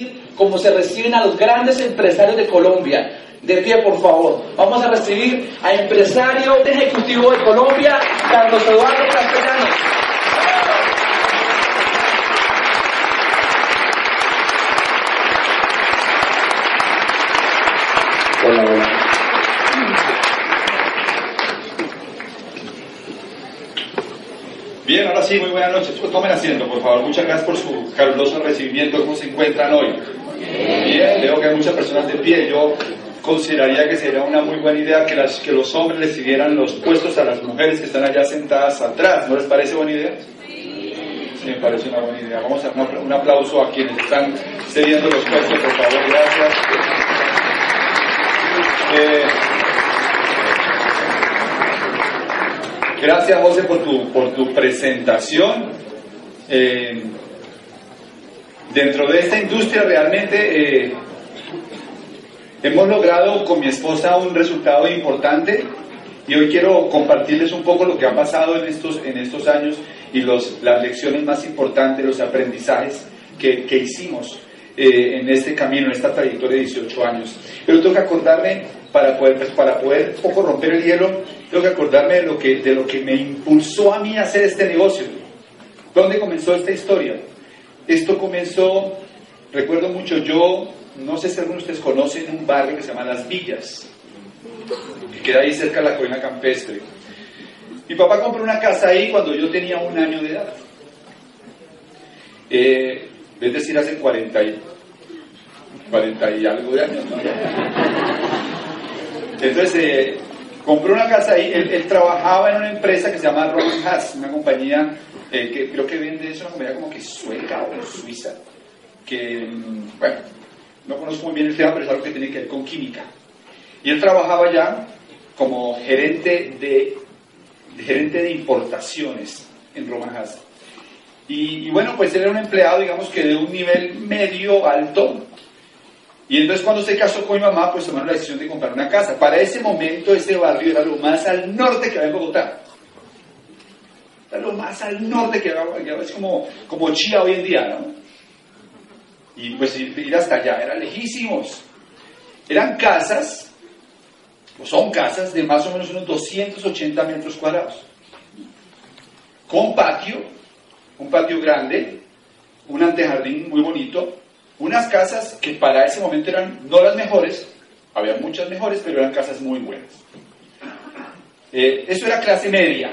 recibir como se reciben a los grandes empresarios de Colombia. De pie, por favor. Vamos a recibir a empresario ejecutivo de Colombia, Carlos Eduardo Castellanos. Hola, hola. Bien, ahora sí, muy buenas noches. Tomen asiento, por favor. Muchas gracias por su caluroso recibimiento. ¿Cómo se encuentran hoy? Bien, veo que hay muchas personas de pie. Yo consideraría que sería una muy buena idea que los hombres les cedieran los puestos a las mujeres que están allá sentadas atrás. ¿No les parece buena idea? Sí, me parece una buena idea. Vamos a dar un aplauso a quienes están cediendo los puestos, por favor. Gracias. Gracias, José, por tu presentación. Dentro de esta industria realmente hemos logrado con mi esposa un resultado importante y hoy quiero compartirles un poco lo que ha pasado en estos años y las lecciones más importantes, los aprendizajes que hicimos en este camino, en esta trayectoria de 18 años. Pero tengo que acordarme, para poder un poco romper el hielo, tengo que acordarme de lo que me impulsó a mí a hacer este negocio. ¿Dónde comenzó esta historia? Esto comenzó, recuerdo mucho, yo no sé si algunos de ustedes conocen un barrio que se llama Las Villas, que queda ahí cerca de la colina campestre. Mi papá compró una casa ahí cuando yo tenía 1 año de edad. Es decir, hace 40 y algo de años, ¿no? Entonces, compró una casa ahí. Él trabajaba en una empresa que se llama Roman Haas, una compañía que creo que vende, es una compañía como que sueca o suiza, que, bueno, no conozco muy bien el tema, pero es algo que tiene que ver con química. Y él trabajaba ya como gerente de importaciones en Roman Haas. Y bueno, pues él era un empleado, digamos que de un nivel medio alto. Y entonces cuando se casó con mi mamá, pues tomaron la decisión de comprar una casa. Para ese momento ese barrio era lo más al norte que había en Bogotá. Era lo más al norte que había, es como Chía hoy en día, ¿no? Y pues ir hasta allá, eran lejísimos. Eran casas, o son casas de más o menos unos 280 metros cuadrados. Con patio, un patio grande, un antejardín muy bonito. Unas casas que para ese momento eran no las mejores, había muchas mejores, pero eran casas muy buenas. Eso era clase media,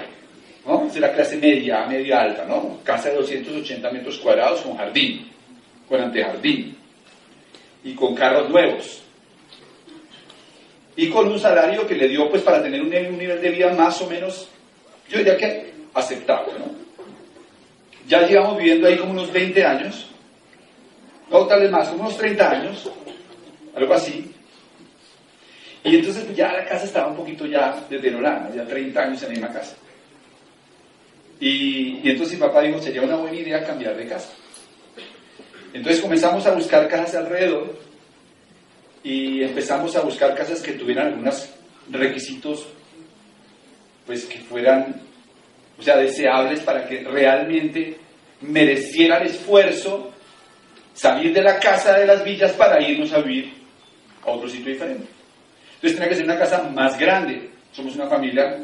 ¿no? Eso era clase media alta, ¿no? Casa de 280 metros cuadrados con jardín, con antejardín, y con carros nuevos. Y con un salario que le dio pues para tener un nivel de vida más o menos, yo diría que aceptable, ¿no? Ya llevamos viviendo ahí como unos 20 años. No, tal vez más, unos 30 años, algo así. Y entonces ya la casa estaba un poquito ya deteriorada, ya 30 años en la misma casa. Y entonces mi papá dijo, sería una buena idea cambiar de casa. Entonces comenzamos a buscar casas alrededor y empezamos a buscar casas que tuvieran algunos requisitos, pues que fueran, o sea, deseables para que realmente mereciera el esfuerzo salir de la casa de Las Villas para irnos a vivir a otro sitio diferente. Entonces tenía que ser una casa más grande. Somos una familia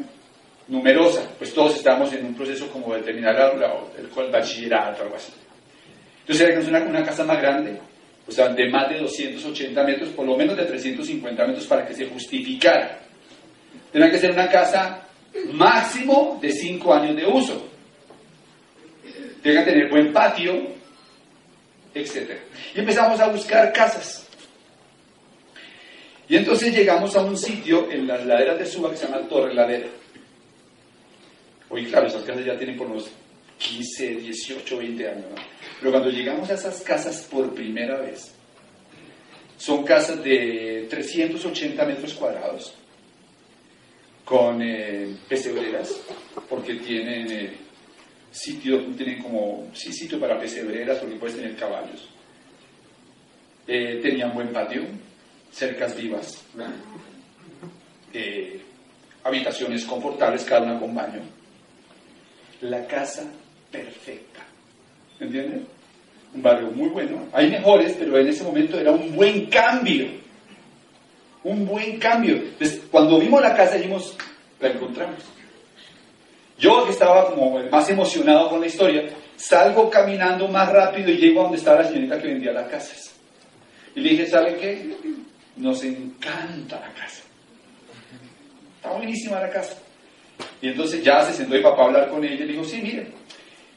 numerosa, pues todos estábamos en un proceso como de terminar el bachillerato o algo así. Entonces era que una casa más grande, o sea, de más de 280 metros, por lo menos de 350 metros para que se justificara. Tenía que ser una casa máximo de 5 años de uso. Tenía que tener buen patio, etc. Y empezamos a buscar casas. Y entonces llegamos a un sitio en las laderas de Suba que se llama Torre Ladera. Hoy, claro, esas casas ya tienen por unos 15, 18, 20 años, ¿no? Pero cuando llegamos a esas casas por primera vez, son casas de 380 metros cuadrados, con pesebreras, porque tienen sitio para pesebreras, porque puedes tener caballos. Tenían buen patio, cercas vivas, habitaciones confortables, cada una con baño. La casa perfecta, ¿entienden? un barrio muy bueno. Hay mejores, pero en ese momento era un buen cambio. Un buen cambio. Entonces, cuando vimos la casa, dijimos, la encontramos. Yo, que estaba como más emocionado con la historia, salgo caminando más rápido y llego a donde estaba la señorita que vendía las casas. Y le dije, ¿sabe qué? Nos encanta la casa. Está buenísima la casa. Y entonces ya se sentó mi papá a hablar con ella y le dijo, sí, miren,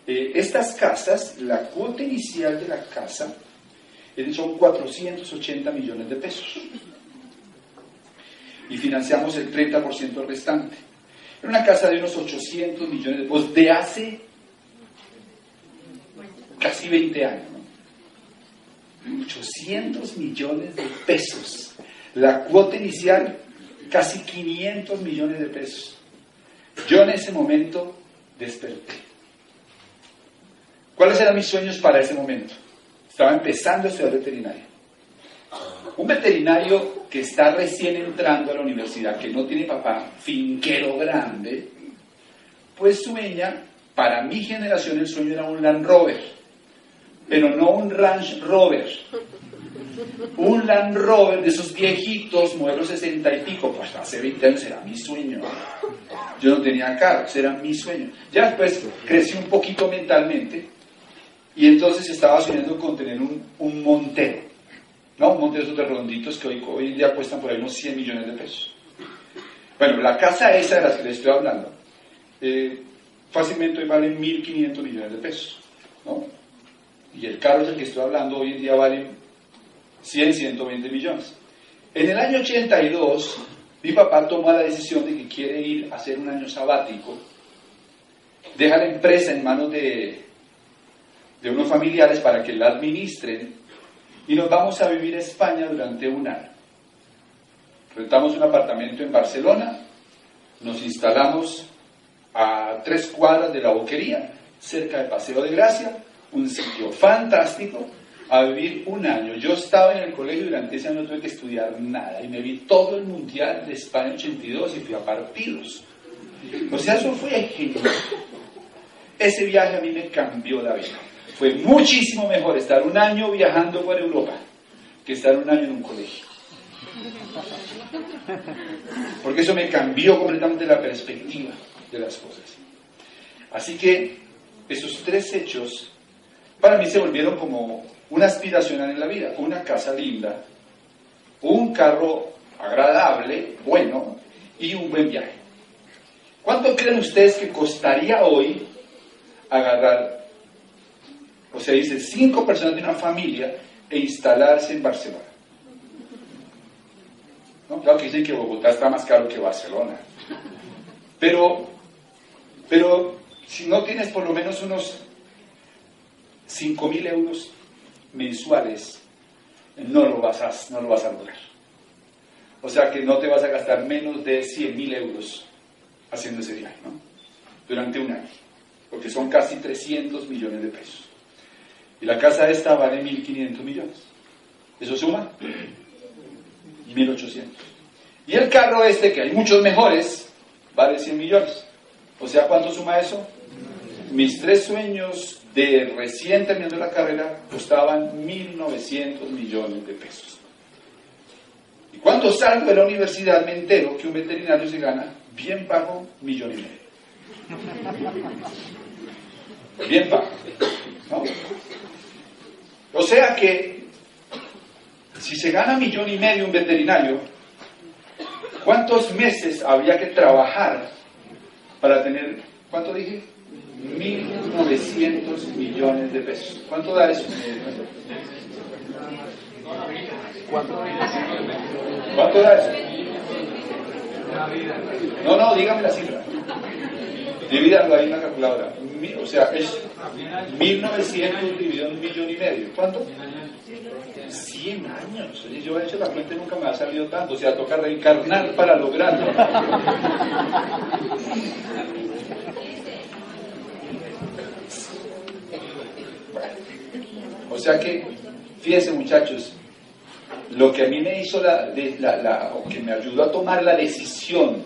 estas casas, la cuota inicial de la casa son 480 millones de pesos. Y financiamos el 30% restante. Era una casa de unos 800 millones de pesos de hace casi 20 años, ¿no? 800 millones de pesos. La cuota inicial, casi 500 millones de pesos. Yo en ese momento desperté. ¿Cuáles eran mis sueños para ese momento? Estaba empezando a estudiar veterinaria. Un veterinario que está recién entrando a la universidad, que no tiene papá, finquero grande, pues sueña, para mi generación el sueño era un Land Rover, pero no un Range Rover, un Land Rover de esos viejitos, modelo 60 y pico, pues hace 20 años era mi sueño. Yo no tenía carros, era mi sueño. Ya después crecí un poquito mentalmente y entonces estaba soñando con tener un Montero. ¿No? Un Montero de esos redonditos que hoy en día cuestan por ahí unos 100 millones de pesos. Bueno, la casa esa de la que les estoy hablando, fácilmente hoy vale 1.500 millones de pesos, ¿no? Y el carro del que estoy hablando hoy en día vale 100, 120 millones. En el año 82, mi papá toma la decisión de que quiere ir a hacer un año sabático, deja la empresa en manos de unos familiares para que la administren, y nos vamos a vivir a España durante un año. Rentamos un apartamento en Barcelona, nos instalamos a 3 cuadras de la Boquería, cerca de Paseo de Gracia, un sitio fantástico, a vivir un año. Yo estaba en el colegio y durante ese año no tuve que estudiar nada, y me vi todo el Mundial de España 82 y fui a partidos. O sea, eso fue genial. Ese viaje a mí me cambió la vida. Fue muchísimo mejor estar un año viajando por Europa que estar un año en un colegio. Porque eso me cambió completamente la perspectiva de las cosas. Así que esos 3 hechos para mí se volvieron como una aspiracional en la vida. Una casa linda, un carro agradable, bueno, y un buen viaje. ¿Cuánto creen ustedes que costaría hoy agarrar, o sea, dice 5 personas de una familia e instalarse en Barcelona? ¿No? Claro que dicen que Bogotá está más caro que Barcelona. Pero si no tienes por lo menos unos 5.000 euros mensuales, no lo vas a lograr. O sea que no te vas a gastar menos de 100.000 euros haciendo ese viaje, ¿no? Durante un año, porque son casi 300 millones de pesos. Y la casa esta vale 1.500 millones. ¿Eso suma? 1.800. Y el carro este, que hay muchos mejores, vale 100 millones. O sea, ¿cuánto suma eso? Mis 3 sueños de recién terminando la carrera costaban 1.900 millones de pesos. Y cuando salgo de la universidad me entero que un veterinario se gana bien pago 1,5 millones. Bien pago, ¿no? O sea que si se gana 1,5 millones un veterinario, ¿cuántos meses habría que trabajar para tener, ¿cuánto dije? 1.900 millones de pesos. ¿Cuánto da eso? ¿Cuánto da eso? No, dígame la cifra. Divídalo ahí en la calculadora. O sea, es 1.900 dividido en 1,5 millones. ¿Cuánto? 100 años. Oye, yo he hecho la cuenta y nunca me ha salido tanto. O sea, toca reencarnar para lograrlo. O sea que, fíjense muchachos, lo que a mí me hizo o que me ayudó a tomar la decisión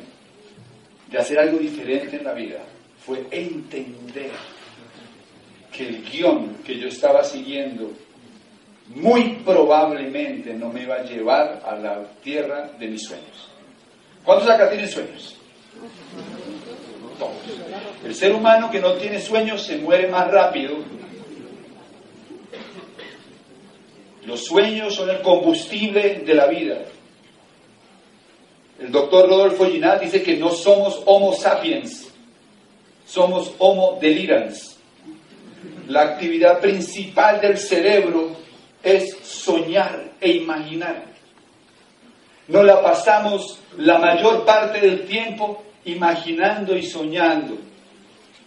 de hacer algo diferente en la vida fue entender que el guión que yo estaba siguiendo muy probablemente no me iba a llevar a la tierra de mis sueños. ¿Cuántos acá tienen sueños? Todos. El ser humano que no tiene sueños se muere más rápido. Los sueños son el combustible de la vida. El doctor Rodolfo Ginás dice que no somos Homo sapiens, somos Homo delirans. La actividad principal del cerebro es soñar e imaginar. Nos la pasamos la mayor parte del tiempo imaginando y soñando.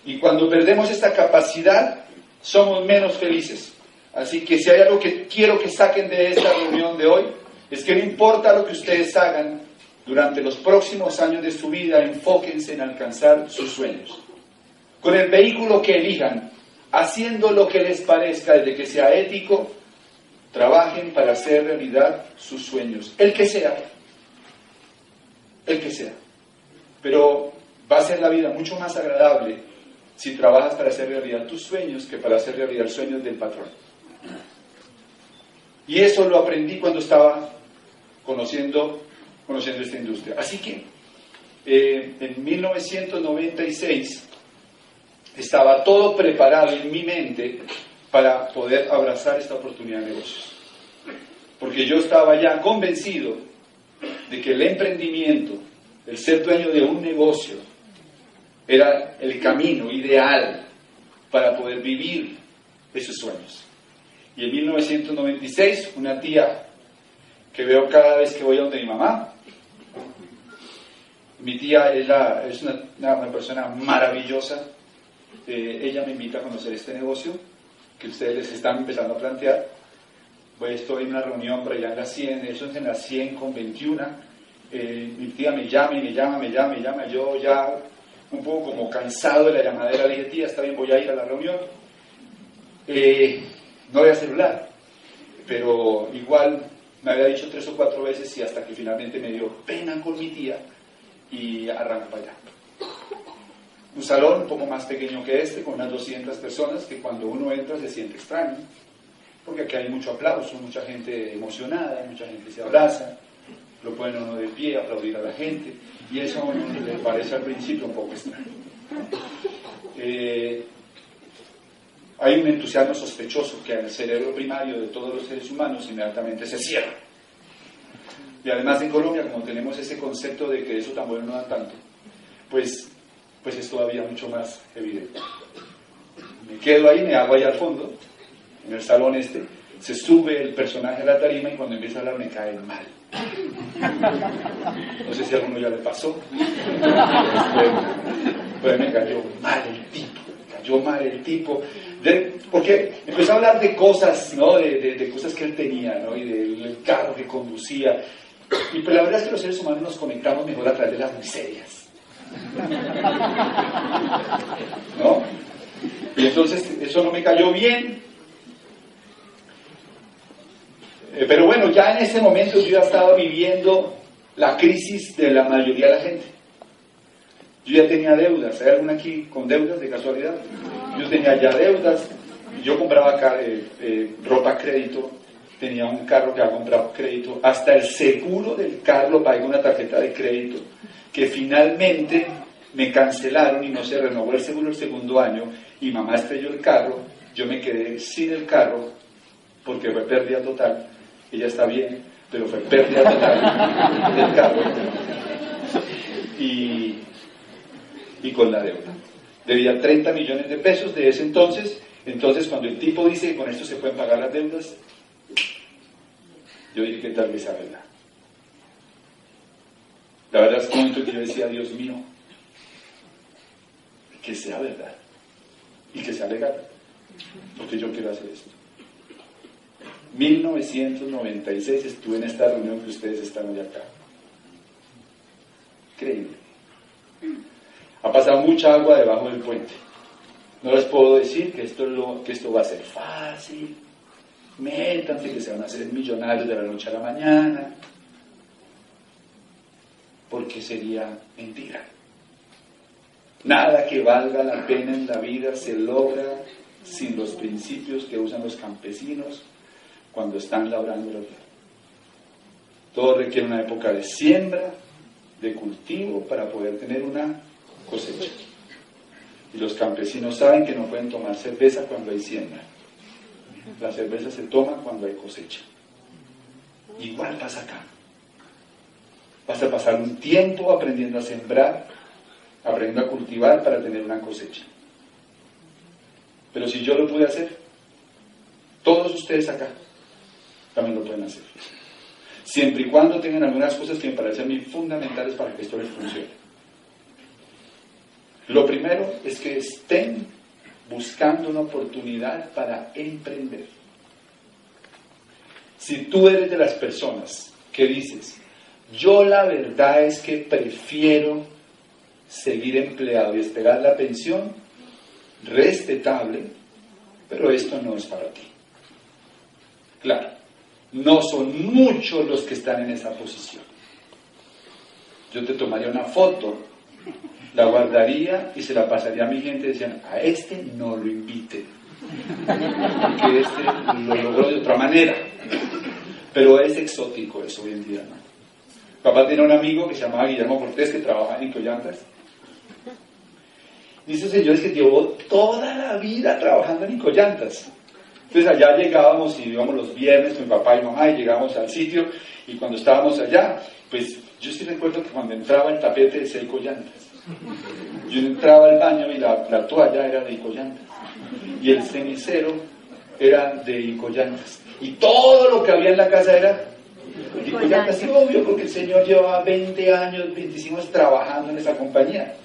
Y cuando perdemos esta capacidad, somos menos felices. Así que si hay algo que quiero que saquen de esta reunión de hoy, es que no importa lo que ustedes hagan durante los próximos años de su vida, enfóquense en alcanzar sus sueños. Con el vehículo que elijan, haciendo lo que les parezca, desde que sea ético, trabajen para hacer realidad sus sueños, el que sea. Pero va a ser la vida mucho más agradable si trabajas para hacer realidad tus sueños que para hacer realidad los sueños del patrón. Y eso lo aprendí cuando estaba conociendo esta industria. Así que en 1996 estaba todo preparado en mi mente para poder abrazar esta oportunidad de negocios. Porque yo estaba ya convencido de que el emprendimiento, el ser dueño de un negocio, era el camino ideal para poder vivir esos sueños. Y en 1996, una tía que veo cada vez que voy a donde mi mamá, mi tía es una persona maravillosa, ella me invita a conocer este negocio que ustedes les están empezando a plantear. Pues estoy en una reunión por allá en la 100, eso es en la 100 con 21, mi tía me llama, yo ya un poco como cansado de la llamadera le dije, tía, está bien, voy a ir a la reunión, no había celular, pero igual me había dicho 3 o 4 veces y hasta que finalmente me dio pena con mi tía y arranco para allá. Un salón un poco más pequeño que este, con unas 200 personas, que cuando uno entra se siente extraño, porque aquí hay mucho aplauso, mucha gente emocionada, mucha gente se abraza, lo ponen uno de pie, aplaudir a la gente, y eso a uno le parece al principio un poco extraño. Hay un entusiasmo sospechoso que en el cerebro primario de todos los seres humanos inmediatamente se cierra. Y además en Colombia, como tenemos ese concepto de que eso tan bueno no da tanto, pues es todavía mucho más evidente. Me quedo ahí, me hago ahí al fondo, en el salón se sube el personaje a la tarima y cuando empieza a hablar me cae mal. No sé si a alguno ya le pasó. Pues me cayó mal el tipo, porque empezó a hablar de cosas, ¿no? de cosas que él tenía, ¿no? Y del carro que conducía. Y pues la verdad es que los seres humanos nos conectamos mejor a través de las miserias, ¿no? Y entonces eso no me cayó bien. Pero bueno, ya en ese momento yo ya estaba viviendo la crisis de la mayoría de la gente. Yo ya tenía deudas. ¿Hay alguna aquí con deudas de casualidad? Yo tenía ya deudas. Yo compraba acá ropa a crédito. Tenía un carro que había comprado a crédito. Hasta el seguro del carro lo pagué con una tarjeta de crédito, que finalmente me cancelaron y no se renovó el seguro el segundo año. Y mamá estrelló el carro. Yo me quedé sin el carro porque fue pérdida total. Ella está bien, pero fue pérdida total del carro. Y con la deuda. Debía 30 millones de pesos de ese entonces. Entonces, cuando el tipo dice que con esto se pueden pagar las deudas, yo dije que tal vez sea verdad. La verdad es que un momento que yo decía, Dios mío, que sea verdad y que sea legal, porque yo quiero hacer esto. 1996 estuve en esta reunión que ustedes están hoy acá. Increíble. Ha pasado mucha agua debajo del puente. No les puedo decir que esto va a ser fácil. Métanse que se van a hacer millonarios de la noche a la mañana. Porque sería mentira. Nada que valga la pena en la vida se logra sin los principios que usan los campesinos cuando están labrando la tierra. Todo requiere una época de siembra, de cultivo, para poder tener una cosecha. Y los campesinos saben que no pueden tomar cerveza cuando hay siembra. La cerveza se toma cuando hay cosecha. Igual pasa acá. Vas a pasar un tiempo aprendiendo a sembrar, aprendiendo a cultivar para tener una cosecha. Pero si yo lo pude hacer, todos ustedes acá también lo pueden hacer. Siempre y cuando tengan algunas cosas que me parecen a mí fundamentales para que esto les funcione. Lo primero es que estén buscando una oportunidad para emprender. Si tú eres de las personas que dices, yo la verdad es que prefiero seguir empleado y esperar la pensión, respetable, pero esto no es para ti. Claro, no son muchos los que están en esa posición. Yo te tomaría una foto, la guardaría y se la pasaría a mi gente y decían, a este no lo invite, porque este lo logró de otra manera. Pero es exótico eso hoy en día, ¿no? Papá tiene un amigo que se llamaba Guillermo Cortés, que trabaja en Incollantas. Dice, señores, que llevó toda la vida trabajando en Incollantas. Entonces allá llegábamos y íbamos los viernes con mi papá y mamá y llegábamos al sitio, y cuando estábamos allá, pues yo sí recuerdo que cuando entraba el tapete decía Incollantas. Yo entraba al baño y la toalla era de Incollantas. Y el cenicero era de Incollantas. Y todo lo que había en la casa era de Incollantas. Sí, obvio, porque el señor llevaba 20 años, 25 años trabajando en esa compañía.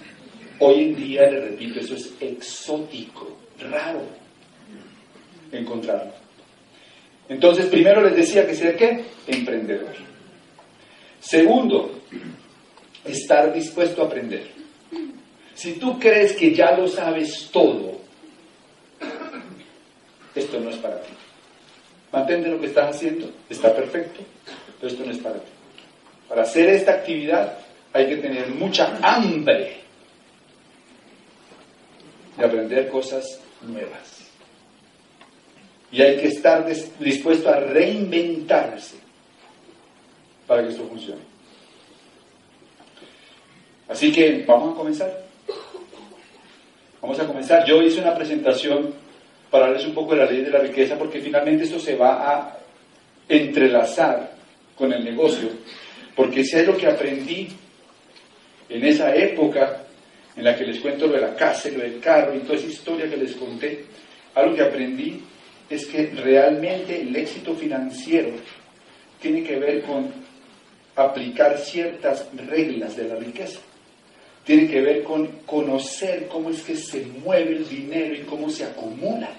Hoy en día, le repito, eso es exótico, raro encontrarlo. Entonces, primero les decía que ser ¿qué? Emprendedor. Segundo, estar dispuesto a aprender. Si tú crees que ya lo sabes todo, esto no es para ti. Mantente lo que estás haciendo, está perfecto, pero esto no es para ti. Para hacer esta actividad hay que tener mucha hambre de aprender cosas nuevas. Y hay que estar dispuesto a reinventarse para que esto funcione. Así que vamos a comenzar. Vamos a comenzar. Yo hice una presentación para hablarles un poco de la ley de la riqueza, porque finalmente esto se va a entrelazar con el negocio, porque si es lo que aprendí en esa época en la que les cuento lo de la casa y lo del carro y toda esa historia que les conté, algo que aprendí es que realmente el éxito financiero tiene que ver con aplicar ciertas reglas de la riqueza. Tiene que ver con conocer cómo es que se mueve el dinero y cómo se acumula.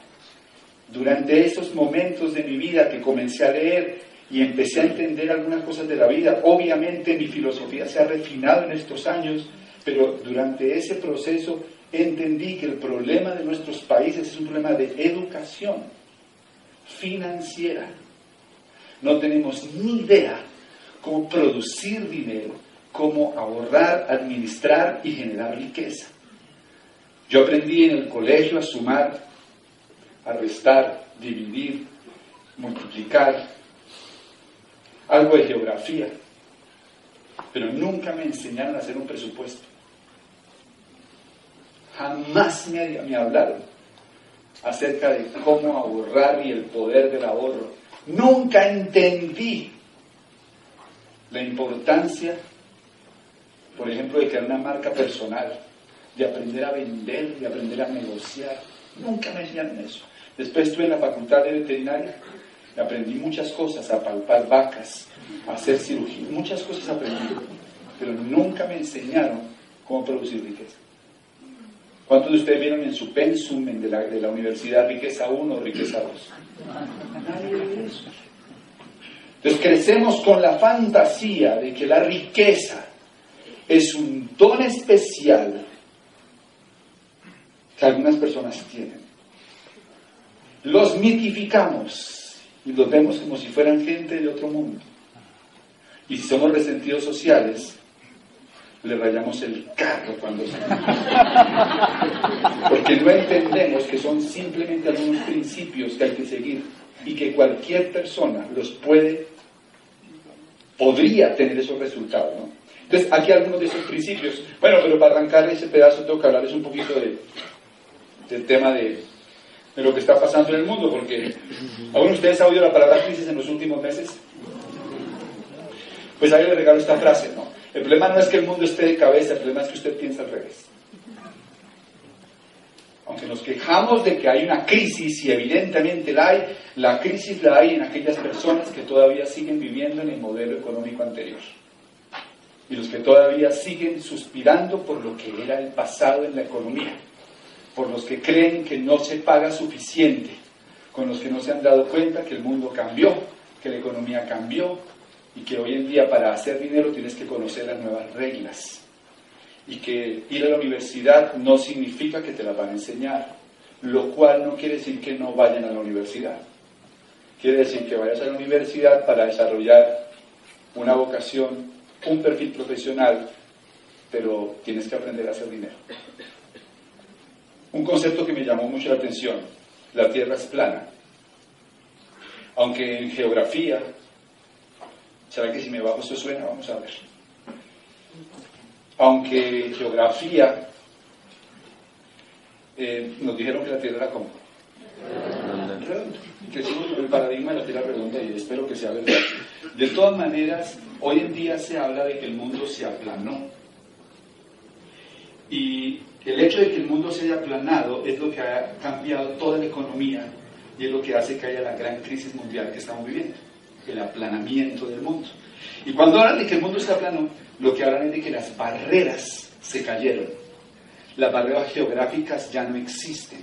Durante esos momentos de mi vida que comencé a leer y empecé a entender algunas cosas de la vida, obviamente mi filosofía se ha refinado en estos años, pero durante ese proceso entendí que el problema de nuestros países es un problema de educación financiera. No tenemos ni idea cómo producir dinero, cómo ahorrar, administrar y generar riqueza. Yo aprendí en el colegio a sumar, a restar, dividir, multiplicar, algo de geografía, pero nunca me enseñaron a hacer un presupuesto. Jamás me hablaron acerca de cómo ahorrar y el poder del ahorro. Nunca entendí la importancia, por ejemplo, de crear una marca personal, de aprender a vender, de aprender a negociar. Nunca me enseñaron eso. Después estuve en la facultad de veterinaria y aprendí muchas cosas, a palpar vacas, a hacer cirugía, muchas cosas aprendí, pero nunca me enseñaron cómo producir riqueza. ¿Cuántos de ustedes vieron en su pensum de la universidad riqueza 1 o riqueza 2? Nadie ve eso. Entonces crecemos con la fantasía de que la riqueza es un don especial que algunas personas tienen. Los mitificamos y los vemos como si fueran gente de otro mundo. Y si somos resentidos sociales, le rayamos el carro cuando porque no entendemos que son simplemente algunos principios que hay que seguir y que cualquier persona los podría tener esos resultados, ¿no? Entonces, aquí algunos de esos principios. Bueno, pero para arrancar ese pedazo tengo que hablarles un poquito del tema de lo que está pasando en el mundo, porque ¿alguno de ustedes ha oído la palabra crisis en los últimos meses? Pues ahí le regalo esta frase, ¿no? El problema no es que el mundo esté de cabeza, el problema es que usted piensa al revés. Aunque nos quejamos de que hay una crisis, y evidentemente la crisis la hay en aquellas personas que todavía siguen viviendo en el modelo económico anterior. Y los que todavía siguen suspirando por lo que era el pasado en la economía. Por los que creen que no se paga suficiente. Con los que no se han dado cuenta que el mundo cambió, que la economía cambió, y que hoy en día para hacer dinero tienes que conocer las nuevas reglas. Y que ir a la universidad no significa que te las van a enseñar, lo cual no quiere decir que no vayan a la universidad. Quiere decir que vayas a la universidad para desarrollar una vocación, un perfil profesional, pero tienes que aprender a hacer dinero. Un concepto que me llamó mucho la atención: la Tierra es plana. Aunque en geografía, ¿será que si me bajo esto suena? Vamos a ver. Aunque en geografía nos dijeron que la Tierra era como redonda, que sigo el paradigma de la Tierra redonda y espero que sea verdad. De todas maneras, hoy en día se habla de que el mundo se aplanó. Y el hecho de que el mundo se haya aplanado es lo que ha cambiado toda la economía y es lo que hace que haya la gran crisis mundial que estamos viviendo, el aplanamiento del mundo. Y cuando hablan de que el mundo se aplanó, lo que hablan es de que las barreras se cayeron. Las barreras geográficas ya no existen.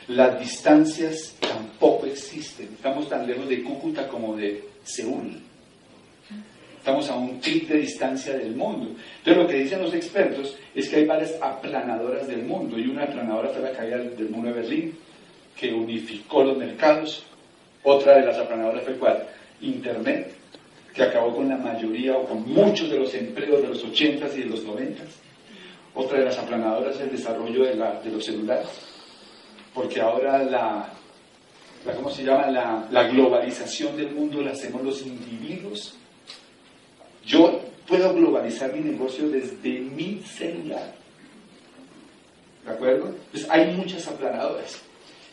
Las distancias tampoco existen. Estamos tan lejos de Cúcuta como de Seúl. Estamos a un clic de distancia del mundo. Entonces lo que dicen los expertos es que hay varias aplanadoras del mundo, y una aplanadora fue la caída del muro de Berlín, que unificó los mercados. Otra de las aplanadoras fue ¿cuál? Internet, que acabó con la mayoría o con muchos de los empleos de los 80s y de los 90s. Otra de las aplanadoras es el desarrollo de los celulares, porque ahora ¿cómo se llama? La globalización del mundo la hacemos los individuos. Yo puedo globalizar mi negocio desde mi celular. ¿De acuerdo? Entonces hay muchas aplanadoras.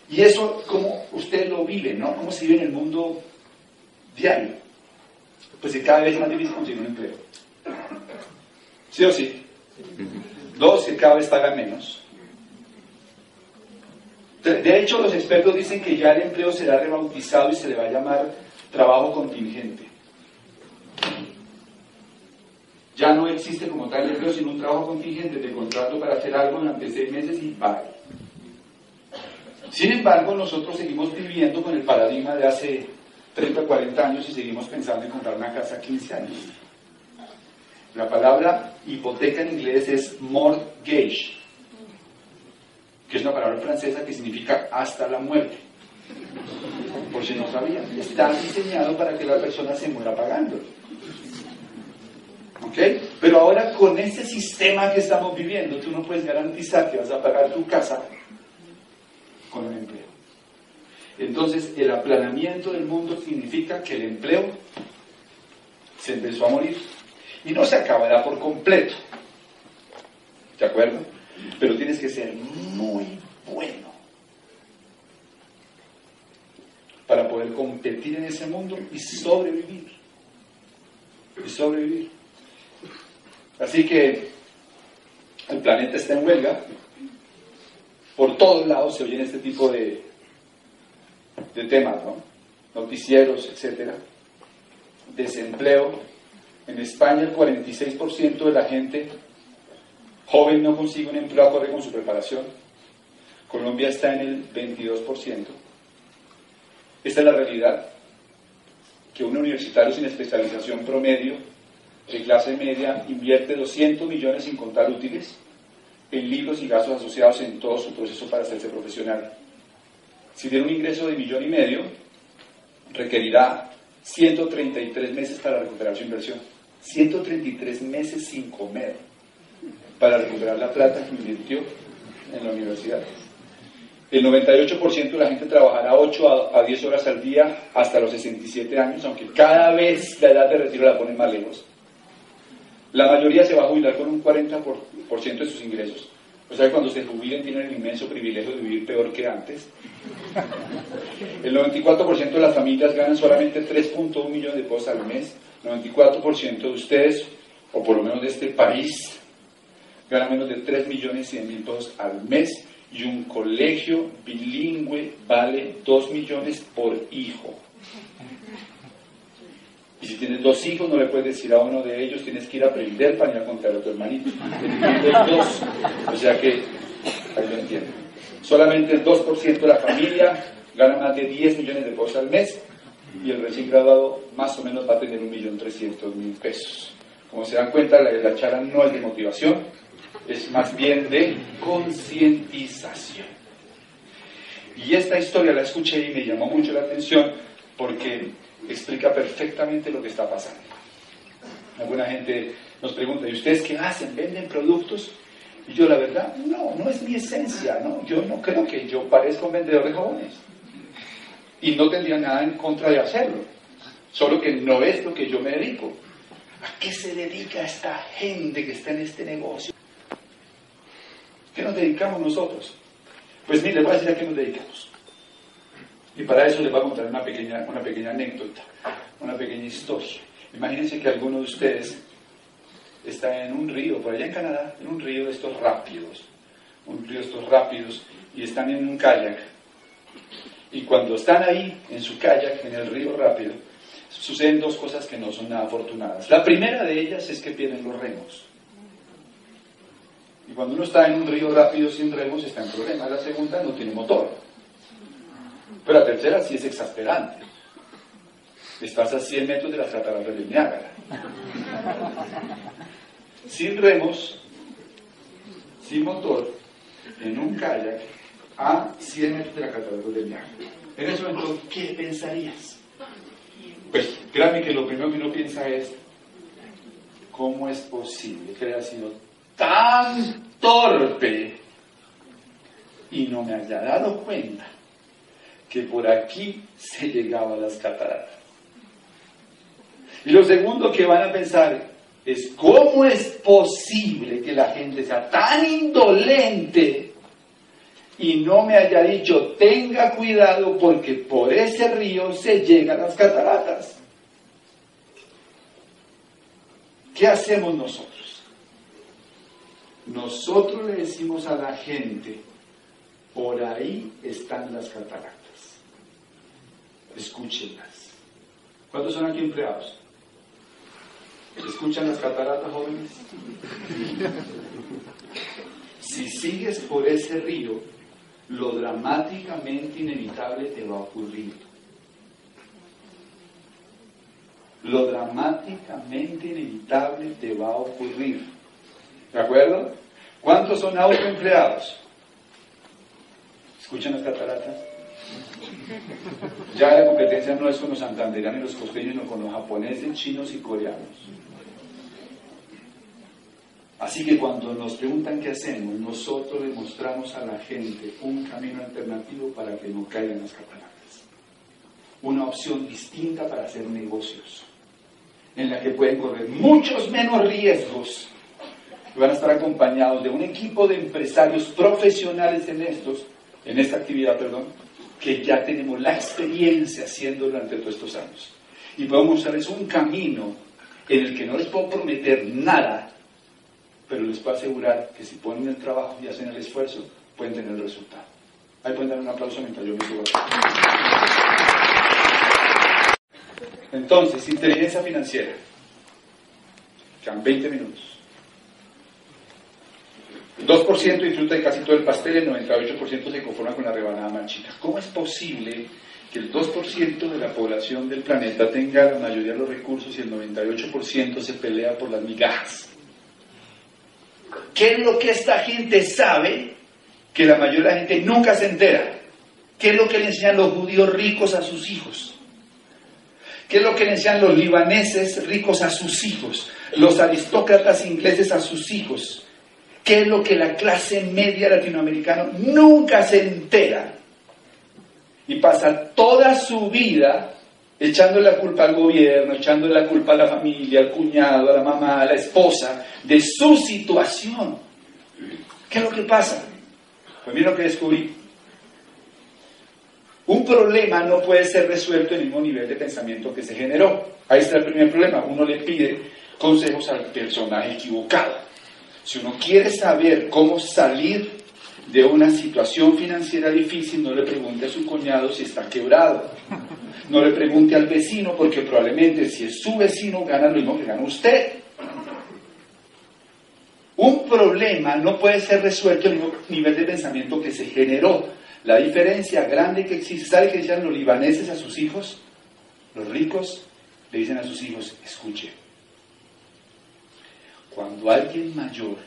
Y eso, ¿cómo usted lo vive, no? ¿Cómo se vive en el mundo diario? Pues que cada vez es más difícil conseguir un empleo. ¿Sí o sí? Dos, que cada vez pagan menos. De hecho, los expertos dicen que ya el empleo será rebautizado y se le va a llamar trabajo contingente. Ya no existe como tal el empleo, sino un trabajo contingente. Te contrato para hacer algo durante 6 meses y bye. Sin embargo, nosotros seguimos viviendo con el paradigma de hace 30 o 40 años y seguimos pensando en comprar una casa a 15 años. La palabra hipoteca en inglés es mortgage, que es una palabra francesa que significa hasta la muerte. Por si no sabían, está diseñado para que la persona se muera pagando. ¿Ok? Pero ahora con ese sistema que estamos viviendo, tú no puedes garantizar que vas a pagar tu casa con un empleo. Entonces, el aplanamiento del mundo significa que el empleo se empezó a morir. Y no se acabará por completo. ¿De acuerdo? Pero tienes que ser muy bueno para poder competir en ese mundo y sobrevivir. Y sobrevivir. Así que el planeta está en huelga. Por todos lados se oyen este tipo de temas, ¿no? Noticieros, etcétera. Desempleo. En España el 46% de la gente joven no consigue un empleo acorde con su preparación. Colombia está en el 22%. Esta es la realidad, que un universitario sin especialización promedio de clase media invierte 200 millones sin contar útiles en libros y gastos asociados en todo su proceso para hacerse profesional. Si tiene un ingreso de 1,5 millones, requerirá 133 meses para recuperar su inversión. 133 meses sin comer. para recuperar la plata que invirtió en la universidad. El 98% de la gente trabajará 8 a 10 horas al día hasta los 67 años, aunque cada vez la edad de retiro la ponen más lejos. La mayoría se va a jubilar con un 40% de sus ingresos. O sea que cuando se jubilen tienen el inmenso privilegio de vivir peor que antes. El 94% de las familias ganan solamente 3.1 millones de pesos al mes. El 94% de ustedes, o por lo menos de este país, ganan menos de 3.100.000 pesos al mes. Y un colegio bilingüe vale 2 millones por hijo. Y si tienes 2 hijos, no le puedes decir a uno de ellos, tienes que ir a aprender para ir a contar a tu hermanito. Tienes 2. O sea que, ahí lo entienden. Solamente el 2% de la familia gana más de 10 millones de pesos al mes. Y el recién graduado más o menos va a tener 1.300.000 pesos. Como se dan cuenta, la charla no es de motivación, es más bien de concientización. Y esta historia la escuché y me llamó mucho la atención porque explica perfectamente lo que está pasando. Alguna gente nos pregunta, ¿y ustedes qué hacen? ¿Venden productos? Y yo la verdad, no es mi esencia, ¿no? Yo no creo que yo parezca un vendedor de jabones. Y no tendría nada en contra de hacerlo. Solo que no es lo que yo me dedico. ¿A qué se dedica esta gente que está en este negocio? ¿Qué nos dedicamos nosotros? Pues mire, les voy a decir a qué nos dedicamos. Y para eso les voy a contar una pequeña anécdota, una pequeña historia. Imagínense que alguno de ustedes está en un río, por allá en Canadá, en un río de estos rápidos, y están en un kayak. Y cuando están ahí, en su kayak, en el río rápido, suceden 2 cosas que no son nada afortunadas. La primera de ellas es que pierden los remos. Y cuando uno está en un río rápido sin remos, está en problema. La segunda no tiene motor. Pero la tercera sí es exasperante. Estás a 100 metros de las cataratas del Niágara. Sin remos, sin motor, en un kayak, a 100 metros de las cataratas del Niágara. En ese momento, ¿qué pensarías? Pues créanme que lo primero que uno piensa es, ¿cómo es posible que haya sido tan torpe y no me haya dado cuenta que por aquí se llegaba a las cataratas? Y lo segundo que van a pensar es, ¿cómo es posible que la gente sea tan indolente y no me haya dicho, tenga cuidado porque por ese río se llegan las cataratas? ¿Qué hacemos nosotros? Nosotros le decimos a la gente, por ahí están las cataratas. Escúchenlas. ¿Cuántos son aquí empleados? ¿Escuchan las cataratas, jóvenes? Si sigues por ese río, lo dramáticamente inevitable te va a ocurrir. Lo dramáticamente inevitable te va a ocurrir. ¿De acuerdo? ¿Cuántos son autoempleados? ¿Escuchan las cataratas? Ya la competencia no es con los santanderianos y los costeños, sino con los japoneses, chinos y coreanos. Así que cuando nos preguntan qué hacemos, nosotros le mostramos a la gente un camino alternativo para que no caigan las cataratas. Una opción distinta para hacer negocios, en la que pueden correr muchos menos riesgos. Van a estar acompañados de un equipo de empresarios profesionales en esta actividad, que ya tenemos la experiencia haciendo durante todos estos años. Y podemos mostrarles un camino en el que no les puedo prometer nada, pero les puedo asegurar que si ponen el trabajo y hacen el esfuerzo, pueden tener el resultado. Ahí pueden dar un aplauso mientras yo me subo aquí. Entonces, inteligencia financiera. Quedan 20 minutos. El 2% disfruta de casi todo el pastel, el 98% se conforma con la rebanada más chica. ¿Cómo es posible que el 2% de la población del planeta tenga la mayoría de los recursos y el 98% se pelea por las migajas? ¿Qué es lo que esta gente sabe que la mayoría de la gente nunca se entera? ¿Qué es lo que le enseñan los judíos ricos a sus hijos? ¿Qué es lo que le enseñan los libaneses ricos a sus hijos? Los aristócratas ingleses a sus hijos. ¿Qué es lo que la clase media latinoamericana nunca se entera? Y pasa toda su vida echando la culpa al gobierno, echando la culpa a la familia, al cuñado, a la mamá, a la esposa, de su situación. ¿Qué es lo que pasa? Pues mira lo que descubrí. Un problema no puede ser resuelto en el mismo nivel de pensamiento que se generó. Ahí está el primer problema. Uno le pide consejos al personaje equivocado. Si uno quiere saber cómo salir de una situación financiera difícil, no le pregunte a su cuñado si está quebrado. No le pregunte al vecino, porque probablemente si es su vecino gana lo mismo que gana usted. Un problema no puede ser resuelto en el mismo nivel de pensamiento que se generó. La diferencia grande que existe, ¿sabe qué decían los libaneses a sus hijos? Los ricos le dicen a sus hijos, escuche, cuando alguien mayor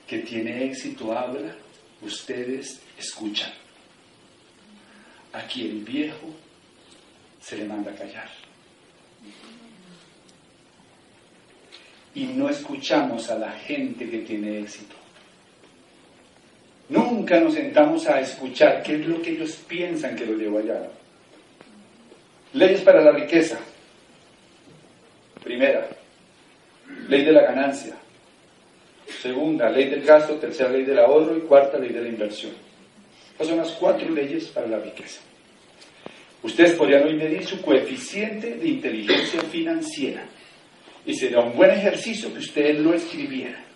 que tiene éxito habla, ustedes escuchan. Aquí el viejo se le manda a callar. Y no escuchamos a la gente que tiene éxito. Nunca nos sentamos a escuchar qué es lo que ellos piensan que los llevó allá. Leyes para la riqueza. Primera, ley de la ganancia. Segunda, ley del gasto. Tercera, ley del ahorro. Y cuarta, ley de la inversión. Estas son las 4 leyes para la riqueza. Ustedes podrían hoy medir su coeficiente de inteligencia financiera. Y sería un buen ejercicio que ustedes lo escribieran.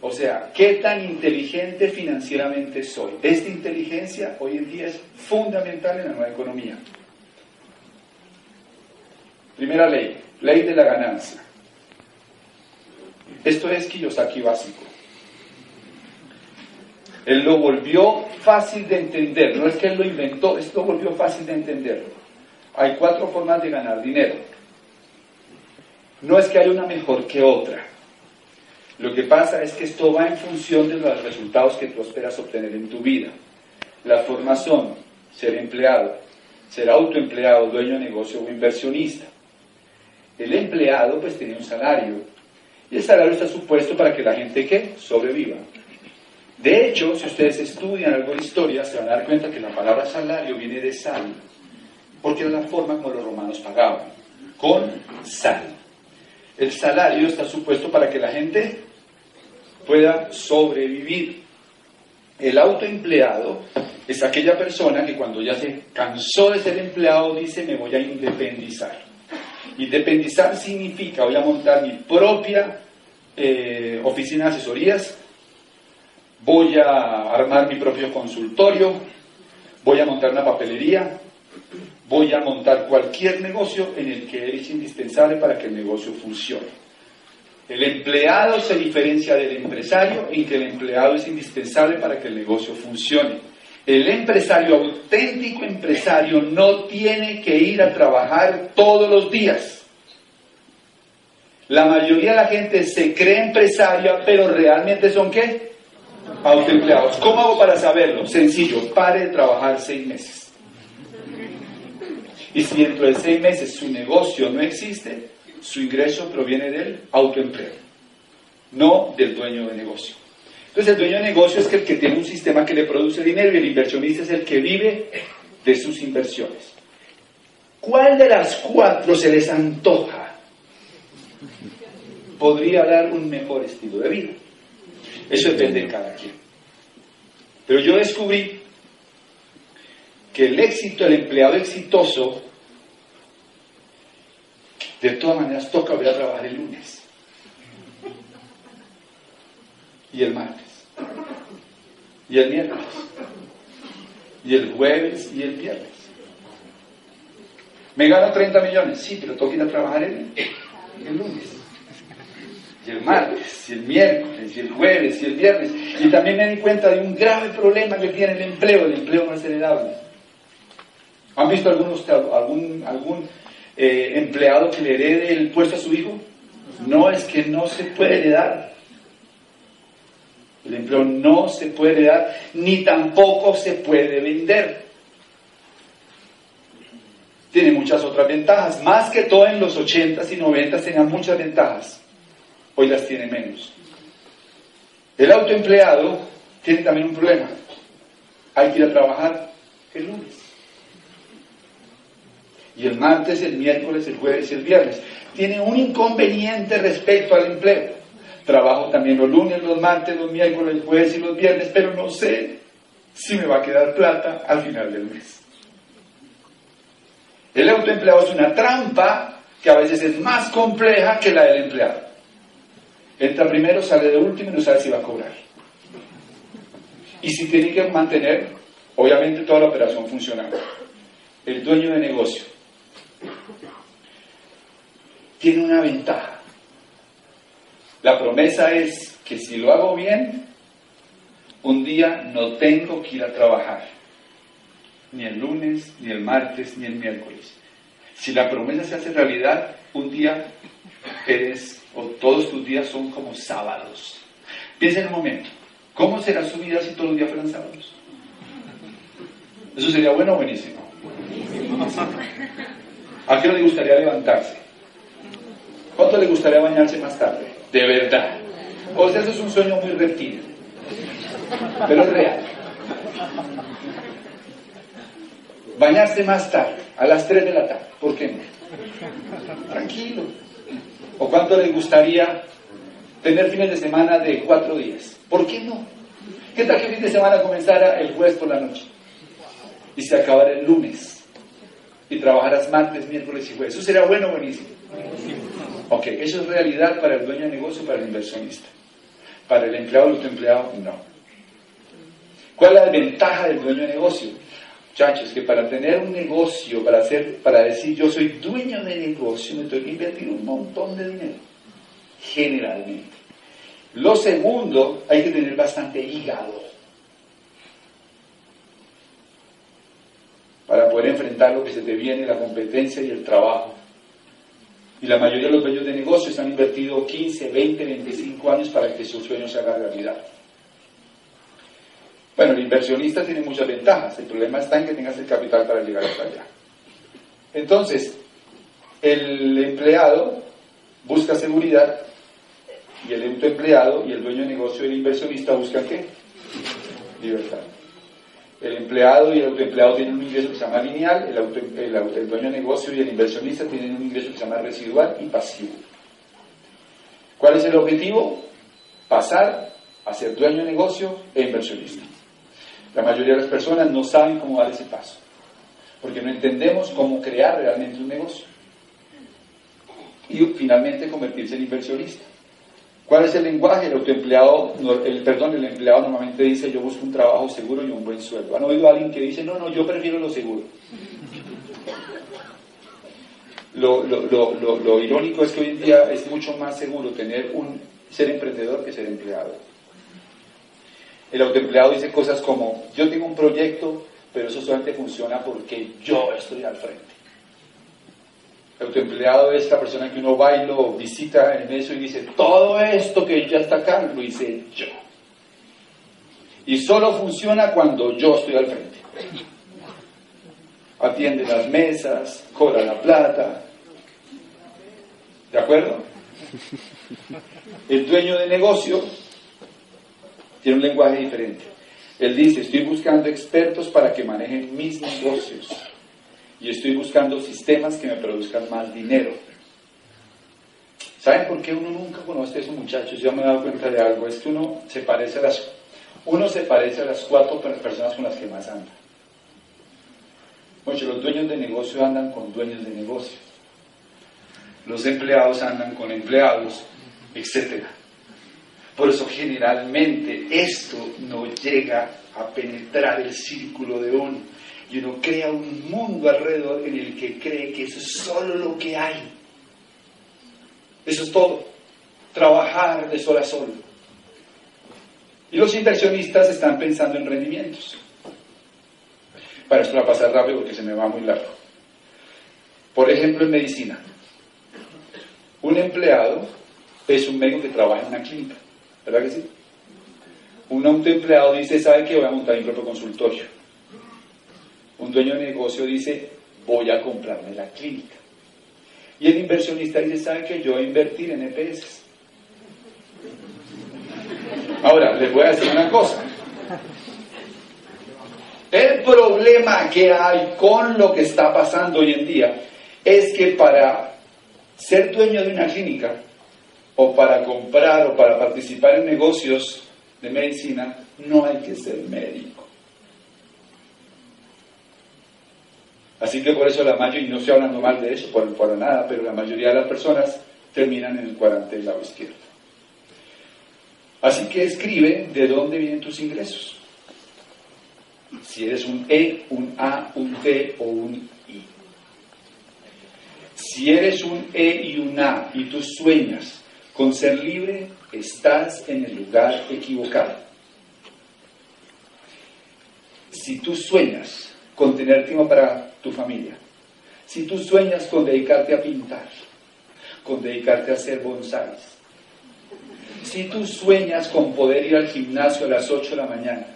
O sea, ¿qué tan inteligente financieramente soy? Esta inteligencia hoy en día es fundamental en la nueva economía. Primera ley, ley de la ganancia. Esto es Kiyosaki básico. Él lo volvió fácil de entender, no es que él lo inventó, esto lo volvió fácil de entender. Hay 4 formas de ganar dinero. No es que haya una mejor que otra. Lo que pasa es que esto va en función de los resultados que tú esperas obtener en tu vida. Las formas son ser empleado, ser autoempleado, dueño de negocio o inversionista. El empleado pues tiene un salario y el salario está supuesto para que la gente ¿qué? Sobreviva. De hecho, si ustedes estudian algo de historia se van a dar cuenta que la palabra salario viene de sal, porque era la forma como los romanos pagaban, con sal. El salario está supuesto para que la gente pueda sobrevivir. El autoempleado es aquella persona que cuando ya se cansó de ser empleado dice me voy a independizar. Independizar significa voy a montar mi propia oficina de asesorías, voy a armar mi propio consultorio, voy a montar una papelería, voy a montar cualquier negocio en el que es indispensable para que el negocio funcione. El empleado se diferencia del empresario en que el empleado es indispensable para que el negocio funcione. El empresario, auténtico empresario, no tiene que ir a trabajar todos los días. La mayoría de la gente se cree empresaria, pero realmente son ¿qué? Autoempleados. ¿Cómo hago para saberlo? Sencillo, pare de trabajar 6 meses. Y si dentro de 6 meses su negocio no existe, su ingreso proviene del autoempleo, no del dueño de negocio. Entonces el dueño de negocio es el que tiene un sistema que le produce dinero y el inversionista es el que vive de sus inversiones. ¿Cuál de las 4 se les antoja? Podría dar un mejor estilo de vida. Eso depende de cada quien. Pero yo descubrí que el éxito, el empleado exitoso, de todas maneras toca volver a trabajar el lunes y el martes y el miércoles y el jueves y el viernes. ¿Me gano 30 millones? Sí, pero tengo que ir a trabajar el lunes y el martes y el miércoles y el jueves y el viernes. Y también me di cuenta de un grave problema que tiene el empleo no es heredable. ¿Han visto algún empleado que le herede el puesto a su hijo? No, es que no se puede heredar. El empleo no se puede heredar, ni tampoco se puede vender. Tiene muchas otras ventajas, más que todo en los 80s y 90s tenían muchas ventajas. Hoy las tiene menos. El autoempleado tiene también un problema. Hay que ir a trabajar el lunes. Y el martes, el miércoles, el jueves y el viernes. Tiene un inconveniente respecto al empleo. Trabajo también los lunes, los martes, los miércoles, el jueves y los viernes, pero no sé si me va a quedar plata al final del mes. El autoempleado es una trampa que a veces es más compleja que la del empleado. Entra primero, sale de último y no sabe si va a cobrar. Y si tiene que mantener, obviamente, toda la operación funcionando. El dueño de negocio tiene una ventaja. La promesa es que si lo hago bien, un día no tengo que ir a trabajar. Ni el lunes, ni el martes, ni el miércoles. Si la promesa se hace realidad, un día o todos tus días son como sábados. Piensa en un momento, ¿cómo será su vida si todos los días fueran sábados? ¿Eso sería bueno o buenísimo? ¿A qué le gustaría levantarse? ¿Cuánto le gustaría bañarse más tarde? De verdad. O sea, eso es un sueño muy reptil, pero es real. Bañarse más tarde, a las 3 de la tarde. ¿Por qué no? Tranquilo. ¿O cuánto le gustaría tener fines de semana de 4 días? ¿Por qué no? ¿Qué tal que el fin de semana comenzara el jueves por la noche? Y se acabara el lunes. Y trabajaras martes, miércoles y jueves. ¿Eso sería bueno o buenísimo? Ok, eso es realidad para el dueño de negocio, para el inversionista. Para el empleado o el autoempleado, no. ¿Cuál es la ventaja del dueño de negocio? Muchachos, que para tener un negocio, para decir yo soy dueño de negocio, me tengo que invertir un montón de dinero. Generalmente. Lo segundo, hay que tener bastante hígado para poder enfrentar lo que se te viene, la competencia y el trabajo. Y la mayoría de los dueños de negocios han invertido 15, 20, 25 años para que su sueño se haga realidad. Bueno, el inversionista tiene muchas ventajas. El problema está en que tengas el capital para llegar hasta allá. Entonces, el empleado busca seguridad y el autoempleado y el dueño de negocio y el inversionista buscan ¿qué? Libertad. El empleado y el autoempleado tienen un ingreso que se llama lineal, el dueño de negocio y el inversionista tienen un ingreso que se llama residual y pasivo. ¿Cuál es el objetivo? Pasar a ser dueño de negocio e inversionista. La mayoría de las personas no saben cómo dar ese paso, porque no entendemos cómo crear realmente un negocio y finalmente convertirse en inversionista. ¿Cuál es el lenguaje? El empleado normalmente dice yo busco un trabajo seguro y un buen sueldo. ¿Han oído a alguien que dice no, yo prefiero lo seguro? Lo irónico es que hoy en día es mucho más seguro ser emprendedor que ser empleado. El autoempleado dice cosas como yo tengo un proyecto, pero eso solamente funciona porque yo estoy al frente. El autoempleado es la persona que uno va y lo visita en eso y dice todo esto que ya está acá lo hice yo. Y solo funciona cuando yo estoy al frente. Atiende las mesas, cobra la plata. ¿De acuerdo? El dueño de negocio tiene un lenguaje diferente. Él dice, estoy buscando expertos para que manejen mis negocios. Y estoy buscando sistemas que me produzcan más dinero. ¿Saben por qué uno nunca conoce a esos muchachos? Yo me he dado cuenta de algo. Es que uno se parece a las 4 personas con las que más anda. Muchos los dueños de negocio andan con dueños de negocio. Los empleados andan con empleados, etc. Por eso generalmente esto no llega a penetrar el círculo de uno y uno crea un mundo alrededor en el que cree que eso es solo lo que hay. Eso es todo. Trabajar de sol a sol. Y los inversionistas están pensando en rendimientos. Para esto va a pasar rápido porque se me va muy largo. Por ejemplo, en medicina. Un empleado es un médico que trabaja en una clínica. ¿Verdad que sí? Un autoempleado dice, ¿sabe qué? Voy a montar mi propio consultorio. Un dueño de negocio dice, voy a comprarme la clínica. Y el inversionista dice, ¿sabe qué? Yo voy a invertir en EPS. Ahora, les voy a decir una cosa. El problema que hay con lo que está pasando hoy en día es que para ser dueño de una clínica o para comprar o para participar en negocios de medicina no hay que ser médico. Así que por eso la mayoría, y no estoy hablando mal de eso para nada, pero la mayoría de las personas terminan en el cuadrante del lado izquierdo. Así que escribe de dónde vienen tus ingresos. Si eres un E, un A, un T o un I. Si eres un E y un A y tú sueñas con ser libre, estás en el lugar equivocado. Si tú sueñas con tener tiempo para tu familia, si tú sueñas con dedicarte a pintar, con dedicarte a hacer bonsáis, si tú sueñas con poder ir al gimnasio a las 8 de la mañana,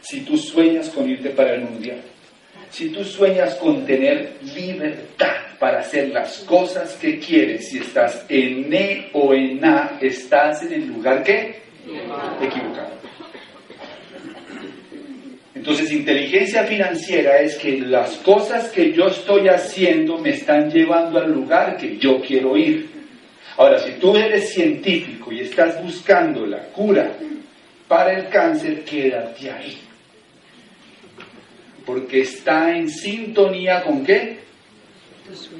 si tú sueñas con irte para el mundial, si tú sueñas con tener libertad para hacer las cosas que quieres, si estás en E o en A, estás en el lugar ¿qué? Equivocado. Entonces, inteligencia financiera es que las cosas que yo estoy haciendo me están llevando al lugar que yo quiero ir. Ahora, si tú eres científico y estás buscando la cura para el cáncer, quédate ahí. Porque está en sintonía ¿con qué?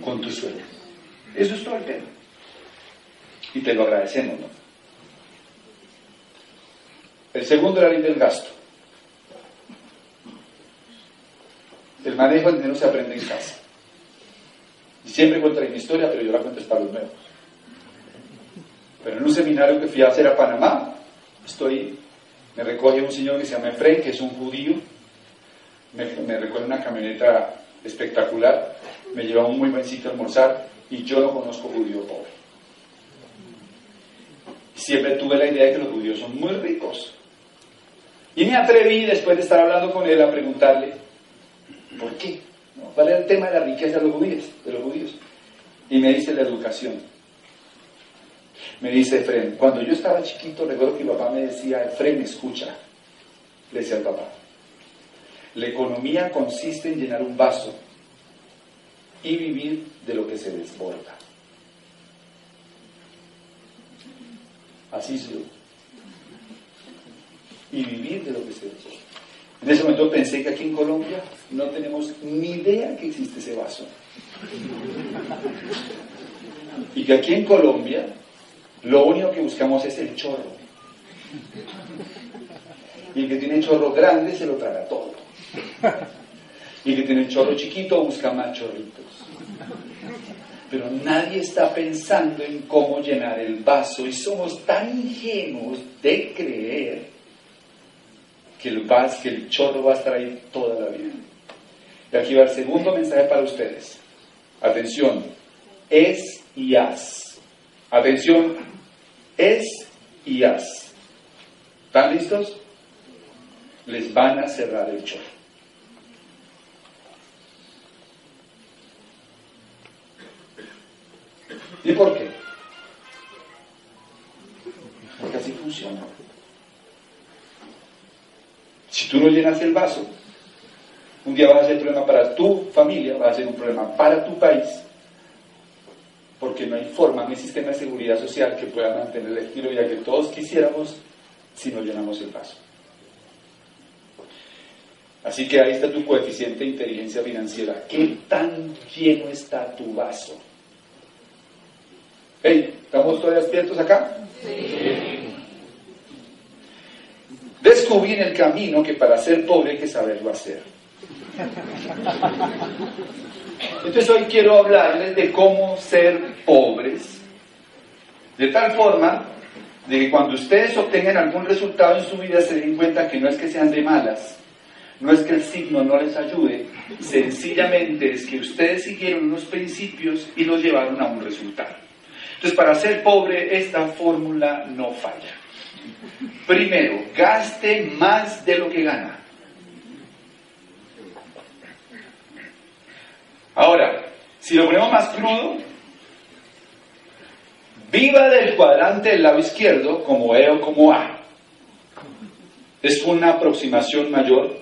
Con tu sueño. Eso es todo el tema. Y te lo agradecemos, ¿no? El segundo era la ley del gasto. El manejo del dinero se aprende en casa. Y siempre cuento mi historia, pero yo la cuento para los nuevos. Pero en un seminario que fui a hacer a Panamá, me recoge un señor que se llama Efraín, que es un judío. Me recoge una camioneta espectacular, me lleva a un muy buen sitio a almorzar, y yo no conozco judío pobre. Siempre tuve la idea de que los judíos son muy ricos. Y me atreví, después de estar hablando con él, a preguntarle, ¿por qué? ¿Cuál era el tema de la riqueza de los judíos? Y me dice la educación. Me dice Efraín, cuando yo estaba chiquito, recuerdo que mi papá me decía, Efraín, escucha, le decía al papá. La economía consiste en llenar un vaso y vivir de lo que se desborda. Así es yo. Y vivir de lo que se desborda. En ese momento pensé que aquí en Colombia no tenemos ni idea que existe ese vaso. Y que aquí en Colombia lo único que buscamos es el chorro. Y el que tiene chorro grande se lo traga todo. Y el que tiene chorro chiquito busca más chorritos. Pero nadie está pensando en cómo llenar el vaso, y somos tan ingenuos de creer que el chorro va a estar ahí toda la vida. Y aquí va el segundo mensaje para ustedes. Atención, es y haz. Atención, es y haz. ¿Están listos? Les van a cerrar el chorro. ¿Y por qué? Porque así funciona. Si tú no llenas el vaso, un día vas a ser un problema para tu familia, vas a ser un problema para tu país, porque no hay forma, no hay sistema de seguridad social que pueda mantener el estilo de vida que todos quisiéramos si no llenamos el vaso. Así que ahí está tu coeficiente de inteligencia financiera. ¿Qué tan lleno está tu vaso? Hey, ¿estamos todavía despiertos acá? Sí. Descubrí en el camino que para ser pobre hay que saberlo hacer. Entonces hoy quiero hablarles de cómo ser pobres, de tal forma de que cuando ustedes obtengan algún resultado en su vida se den cuenta que no es que sean de malas, no es que el signo no les ayude, sencillamente es que ustedes siguieron unos principios y los llevaron a un resultado. Entonces, para ser pobre, esta fórmula no falla. Primero, gaste más de lo que gana. Ahora, si lo ponemos más crudo, viva del cuadrante del lado izquierdo como E o como A. es una aproximación mayor,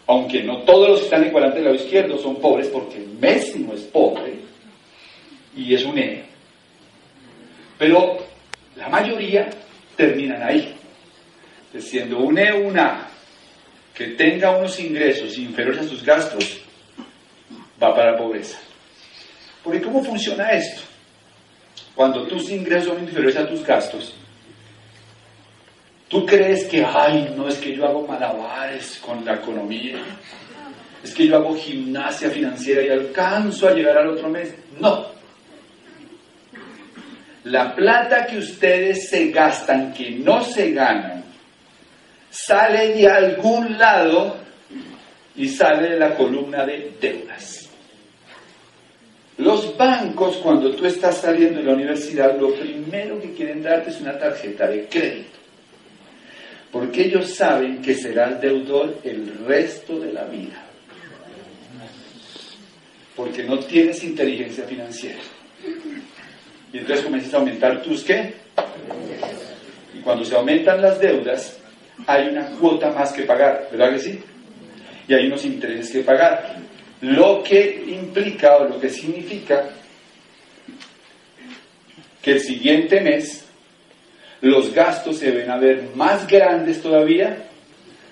aunque no todos los que están en cuadrante del lado izquierdo son pobres, porque Messi no es pobre, y es un E. Pero la mayoría terminan ahí, siendo un E o una A, que tenga unos ingresos inferiores a sus gastos, va para la pobreza. Porque ¿cómo funciona esto? Cuando tus ingresos son inferiores a tus gastos, tú crees que, ay, no, es que yo hago malabares con la economía, es que yo hago gimnasia financiera y alcanzo a llegar al otro mes. No. La plata que ustedes se gastan, que no se ganan, sale de algún lado y sale de la columna de deudas. Los bancos, cuando tú estás saliendo de la universidad, lo primero que quieren darte es una tarjeta de crédito, porque ellos saben que serás deudor el resto de la vida, porque no tienes inteligencia financiera. Y entonces comienzas a aumentar tus ¿qué? Y cuando se aumentan las deudas, hay una cuota más que pagar, ¿verdad que sí? Y hay unos intereses que pagar. Lo que implica o lo que significa que el siguiente mes los gastos se ven a ver más grandes todavía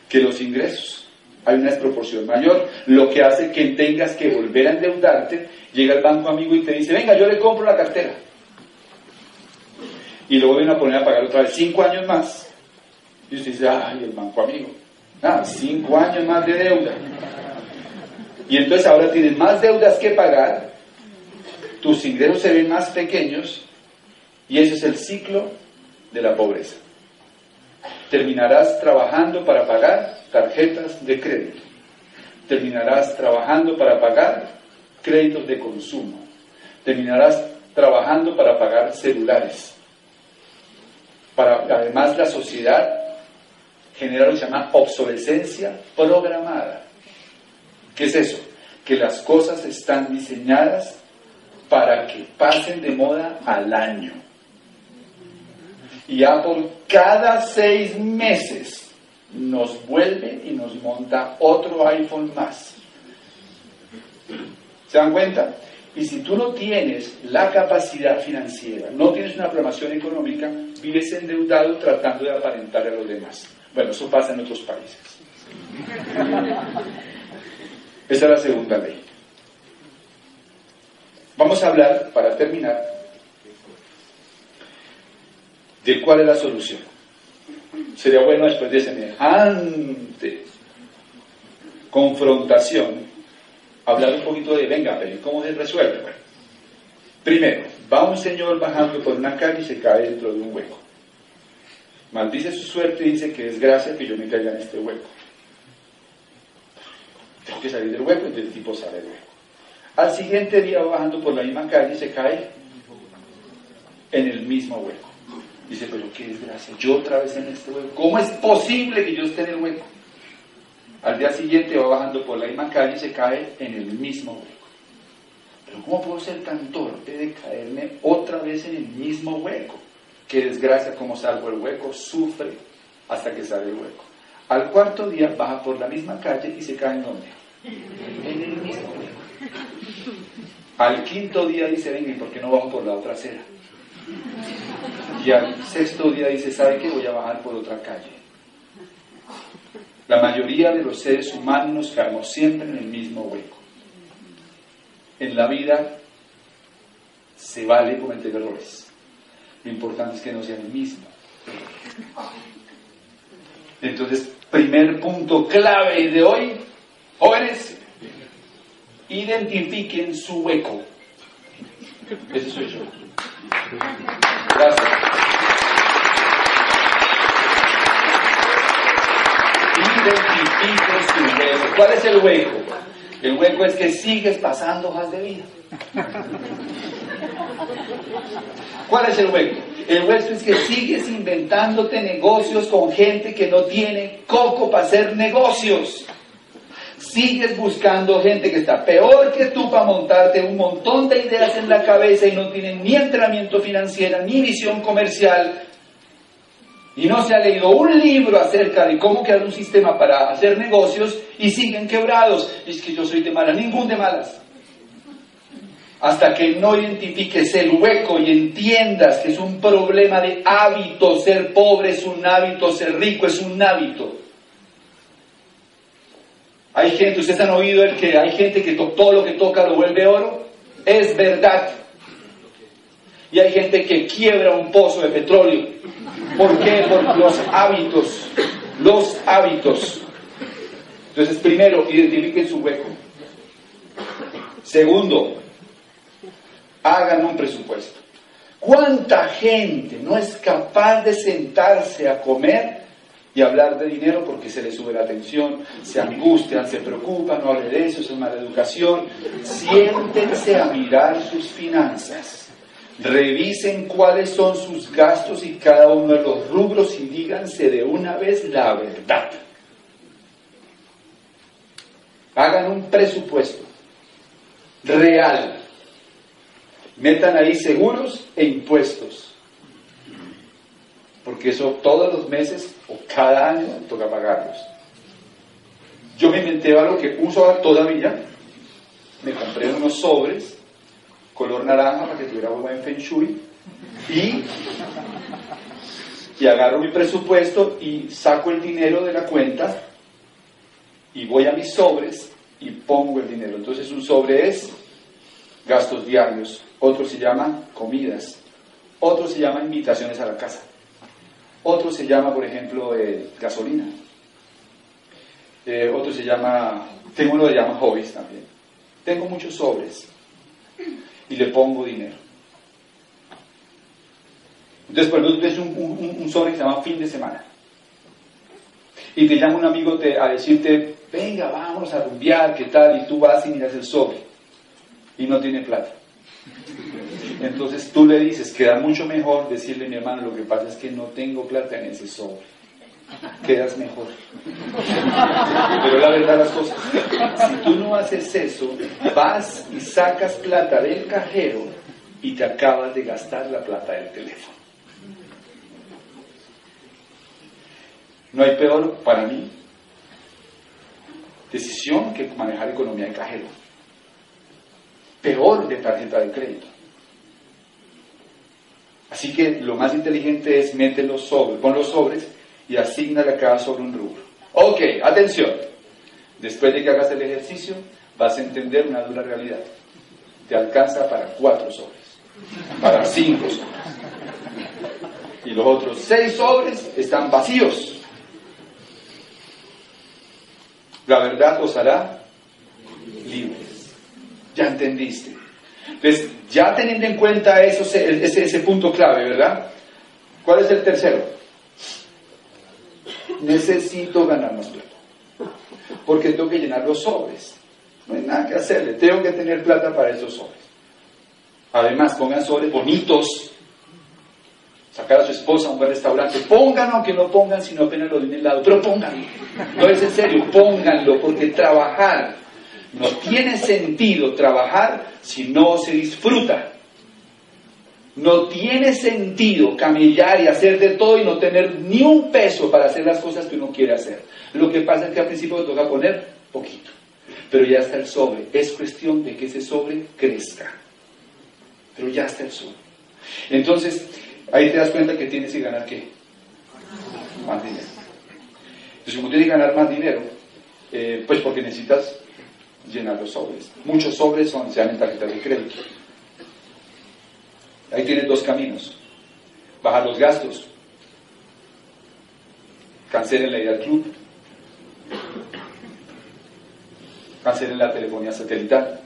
que los ingresos. Hay una desproporción mayor, lo que hace que tengas que volver a endeudarte. Llega el banco amigo y te dice, venga, yo le compro la cartera. Y lo vuelven a poner a pagar otra vez 5 años más. Y usted dice, ay, el banco amigo. 5 años más de deuda. Y entonces ahora tienes más deudas que pagar, tus ingresos se ven más pequeños, y ese es el ciclo de la pobreza. Terminarás trabajando para pagar tarjetas de crédito. Terminarás trabajando para pagar créditos de consumo. Terminarás trabajando para pagar celulares. Además, la sociedad genera lo que se llama obsolescencia programada. ¿Qué es eso? Que las cosas están diseñadas para que pasen de moda al año. Y Apple cada 6 meses nos vuelve y nos monta otro iPhone más. ¿Se dan cuenta? Y si tú no tienes la capacidad financiera, no tienes una programación económica, vives endeudado tratando de aparentar a los demás. Bueno, eso pasa en otros países. Esa es la segunda ley. Vamos a hablar, para terminar, de cuál es la solución. Sería bueno, después de semejante confrontación, hablar un poquito de, venga, pero ¿cómo se resuelve? Bueno, primero, va un señor bajando por una calle y se cae dentro de un hueco. Maldice su suerte y dice que desgracia que yo me caiga en este hueco. Tengo que salir del hueco, entonces el tipo sale del hueco. Al siguiente día va bajando por la misma calle y se cae en el mismo hueco. Dice, pero qué desgracia, yo otra vez en este hueco. ¿Cómo es posible que yo esté en el hueco? Al día siguiente va bajando por la misma calle y se cae en el mismo hueco. Pero ¿cómo puedo ser tan torpe de caerme otra vez en el mismo hueco? Qué desgracia, cómo salgo del hueco, sufre hasta que sale del hueco. Al cuarto día baja por la misma calle y se cae en ¿dónde? En el mismo hueco. Al quinto día dice, venga, ¿y por qué no bajo por la otra acera? Y al sexto día dice, ¿sabe qué? Voy a bajar por otra calle. La mayoría de los seres humanos nos caemos siempre en el mismo hueco. En la vida se vale cometer errores. Lo importante es que no sea el mismo. Entonces, primer punto clave de hoy, jóvenes, identifiquen su hueco. Ese soy yo. Gracias. Identifiquen su hueco. ¿Cuál es el hueco? El hueco es que sigues pasando hojas de vida. ¿Cuál es el hueco? El hueco es que sigues inventándote negocios con gente que no tiene coco para hacer negocios. Sigues buscando gente que está peor que tú para montarte un montón de ideas en la cabeza y no tienen ni entrenamiento financiero, ni visión comercial. y no se ha leído un libro acerca de cómo crear un sistema para hacer negocios y siguen quebrados. Es que yo soy de malas, ningún de malas. Hasta que no identifiques el hueco y entiendas que es un problema de hábito, ser pobre es un hábito, ser rico es un hábito. Hay gente, ustedes han oído el que hay gente que todo lo que toca lo vuelve oro. Es verdad. Y hay gente que quiebra un pozo de petróleo. ¿Por qué? Por los hábitos. Los hábitos. Entonces, primero, identifiquen su hueco. Segundo, hagan un presupuesto. ¿Cuánta gente no es capaz de sentarse a comer y hablar de dinero porque se les sube la tensión, se angustian, se preocupan, no hablen de eso, es mala educación? Siéntense a mirar sus finanzas. Revisen cuáles son sus gastos y cada uno de los rubros y díganse de una vez la verdad. Hagan un presupuesto real. Metan ahí seguros e impuestos. Porque eso todos los meses o cada año toca pagarlos. Yo me inventé algo que uso todavía. Me compré unos sobres color naranja para que tuviera buen feng shui y agarro mi presupuesto y saco el dinero de la cuenta y voy a mis sobres y pongo el dinero. Entonces un sobre es gastos diarios, otro se llama comidas, otro se llama invitaciones a la casa, otro se llama, por ejemplo, gasolina, otro se llama, tengo uno que se llama hobbies también. Tengo muchos sobres y le pongo dinero. Entonces, por ejemplo, tú tienes un sobre que se llama fin de semana y te llama un amigo a decirte, venga, vamos a rumbear, ¿qué tal? Y tú vas y miras el sobre y no tiene plata. Entonces tú le dices, queda mucho mejor decirle, mi hermano, lo que pasa es que no tengo plata en ese sobre. Quedas mejor. Pero la verdad las cosas, si tú no haces eso, vas y sacas plata del cajero y te acabas de gastar la plata del teléfono. No hay peor para mí decisión que manejar economía de cajero. Peor de tarjeta de crédito. Así que lo más inteligente es meter los sobres, pon los sobres y asignale a cada sobre un rubro. Ok, atención. Después de que hagas el ejercicio, vas a entender una dura realidad. Te alcanza para 4 sobres, para 5 sobres. Y los otros 6 sobres están vacíos. La verdad os hará libres. Ya entendiste. Entonces, ya teniendo en cuenta eso, ese punto clave, ¿verdad? ¿Cuál es el tercero? Necesito ganar más plata. Porque tengo que llenar los sobres. No hay nada que hacerle. Tengo que tener plata para esos sobres. Además, pongan sobres bonitos. Sacar a su esposa a un buen restaurante. Pónganlo, aunque no pongan, sino apenas lo de un lado. Pero pónganlo. No es en serio, pónganlo. Porque trabajar, no tiene sentido trabajar si no se disfruta. No tiene sentido camellar y hacer de todo y no tener ni un peso para hacer las cosas que uno quiere hacer. Lo que pasa es que al principio te toca poner poquito, pero ya está el sobre. Es cuestión de que ese sobre crezca, pero ya está el sobre. Entonces, ahí te das cuenta que tienes que ganar ¿qué? Más dinero. Entonces, como tienes que ganar más dinero, pues porque necesitas llenar los sobres. Muchos sobres se dan en tarjetas de crédito. Ahí tienes 2 caminos. Bajar los gastos. Cancelen la ida al club. Cancelen la telefonía satelital.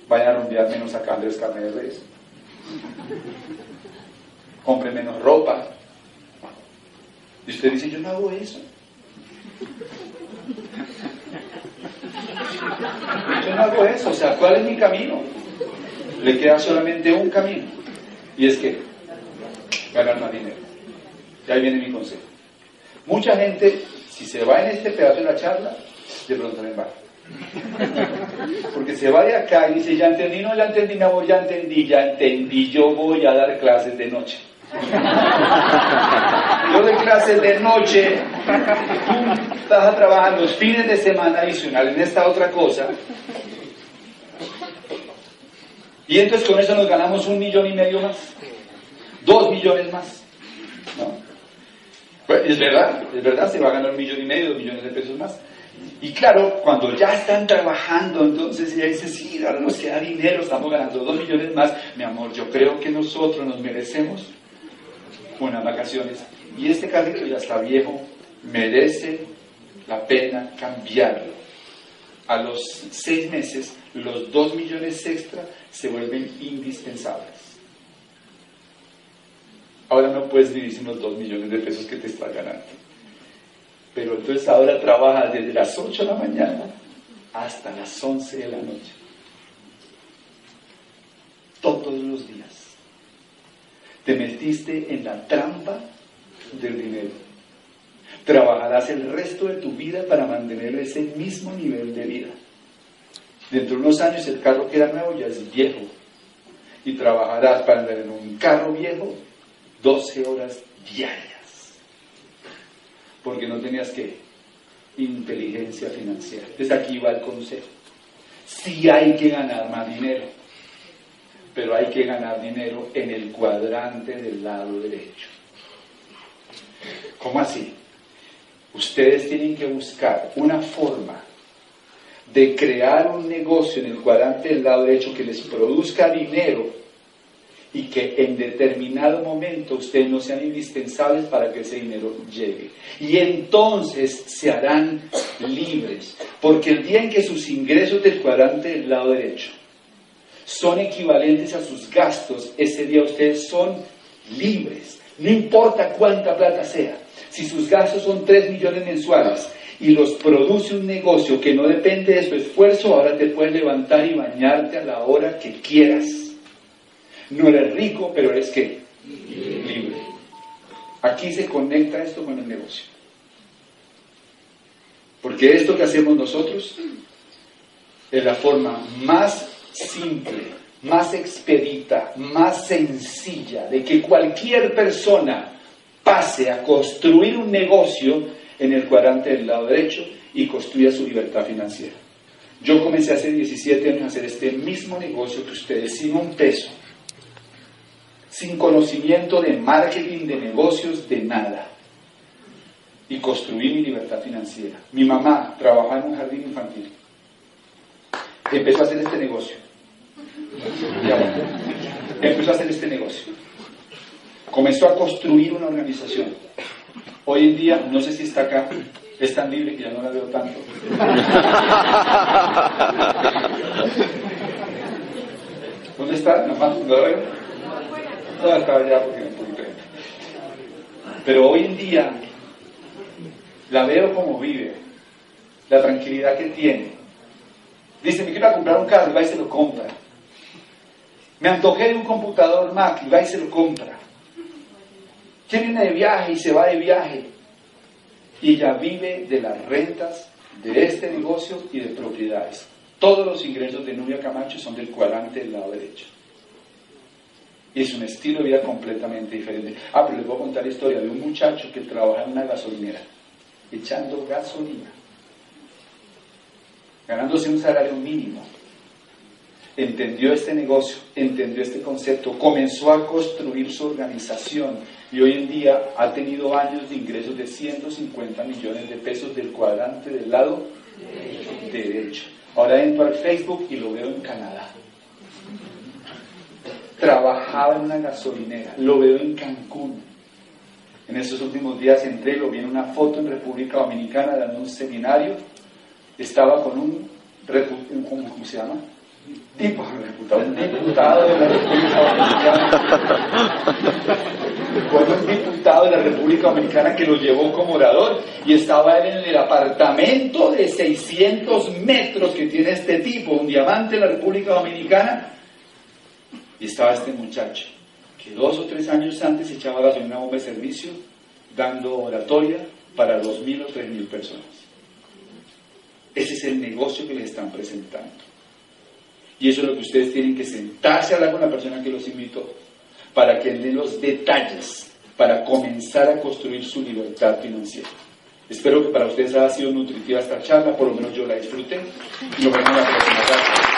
Vayan a rumbear menos acá Andrés Carne de Reyes. Compren menos ropa. Y usted dice, yo no hago eso. Yo no hago eso. O sea, ¿cuál es mi camino? Le queda solamente un camino, y es que ganar más dinero. Y ahí viene mi consejo. Mucha gente, si se va en este pedazo de la charla, de pronto le va. Porque se va de acá y dice, ya entendí, no, ya entendí, mi amor, ya entendí, yo voy a dar clases de noche. Yo doy clases de noche, tú estás a trabajar los fines de semana adicional en esta otra cosa. Y entonces con eso nos ganamos 1,5 millones más, 2 millones más. ¿No? Pues es verdad, se va a ganar 1,5 millones, 2 millones de pesos más. Y claro, cuando ya están trabajando, entonces ella dice, sí, ahora nos queda dinero, estamos ganando 2 millones más. Mi amor, yo creo que nosotros nos merecemos unas vacaciones. Y este carrito ya está viejo, merece la pena cambiarlo. A los 6 meses, los 2 millones extra se vuelven indispensables. Ahora no puedes vivir sin los 2 millones de pesos que te estás ganando. Pero entonces ahora trabajas desde las 8 de la mañana hasta las 11 de la noche. Todos los días. Te metiste en la trampa del dinero. Trabajarás el resto de tu vida para mantener ese mismo nivel de vida. Dentro de unos años el carro que era nuevo ya es viejo. Y trabajarás para andar en un carro viejo 12 horas diarias. Porque no tenías que inteligencia financiera. Entonces aquí va el consejo. Sí hay que ganar más dinero, pero hay que ganar dinero en el cuadrante del lado derecho. ¿Cómo así? Ustedes tienen que buscar una forma de crear un negocio en el cuadrante del lado derecho que les produzca dinero y que en determinado momento ustedes no sean indispensables para que ese dinero llegue. Y entonces se harán libres, porque el día en que sus ingresos del cuadrante del lado derecho son equivalentes a sus gastos, ese día ustedes son libres, no importa cuánta plata sea. Si sus gastos son 3 millones mensuales y los produce un negocio que no depende de su esfuerzo, ahora te puedes levantar y bañarte a la hora que quieras. No eres rico, pero eres ¿qué? Libre. Aquí se conecta esto con el negocio. Porque esto que hacemos nosotros es la forma más simple, más expedita, más sencilla de que cualquier persona pase a construir un negocio en el cuadrante del lado derecho y construya su libertad financiera. Yo comencé hace 17 años a hacer este mismo negocio que ustedes, sin un peso, sin conocimiento de marketing, de negocios, de nada. Y construí mi libertad financiera. Mi mamá trabajaba en un jardín infantil. Empezó a hacer este negocio. Empezó a hacer este negocio. Comenzó a construir una organización. Hoy en día, no sé si está acá, es tan libre que ya no la veo tanto. ¿Dónde está? ¿No la veo? No, estaba ya porque un poquito. Pero hoy en día la veo como vive, la tranquilidad que tiene. Dice, me quiero comprar un carro, y va y se lo compra. Me antojé de un computador Mac, y va y se lo compra. Viene de viaje y se va de viaje. Y ella vive de las rentas de este negocio y de propiedades. Todos los ingresos de Nubia Camacho son del cuadrante del lado derecho. Y es un estilo de vida completamente diferente. Pero les voy a contar la historia de un muchacho que trabaja en una gasolinera, echando gasolina, ganándose un salario mínimo. Entendió este negocio, entendió este concepto, comenzó a construir su organización y hoy en día ha tenido años de ingresos de 150 millones de pesos del cuadrante del lado derecho. Ahora entro al Facebook y lo veo en Canadá. Trabajaba en una gasolinera, lo veo en Cancún. En estos últimos días entré, lo vi en una foto en República Dominicana dando un seminario. Estaba con ¿cómo se llama? Un diputado de la República Dominicana. Con un diputado de la República Dominicana que lo llevó como orador. Y estaba él en el apartamento de 600 metros que tiene este tipo, un diamante de la República Dominicana. Y estaba este muchacho, que 2 o 3 años antes echaba gasolina en una bomba de servicio, dando oratoria para 2.000 o 3.000 personas. Ese es el negocio que les están presentando. Y eso es lo que ustedes tienen que sentarse a hablar con la persona que los invitó. para que él dé los detalles para comenzar a construir su libertad financiera. Espero que para ustedes haya sido nutritiva esta charla, por lo menos yo la disfruté, y nos vemos la próxima. Gracias.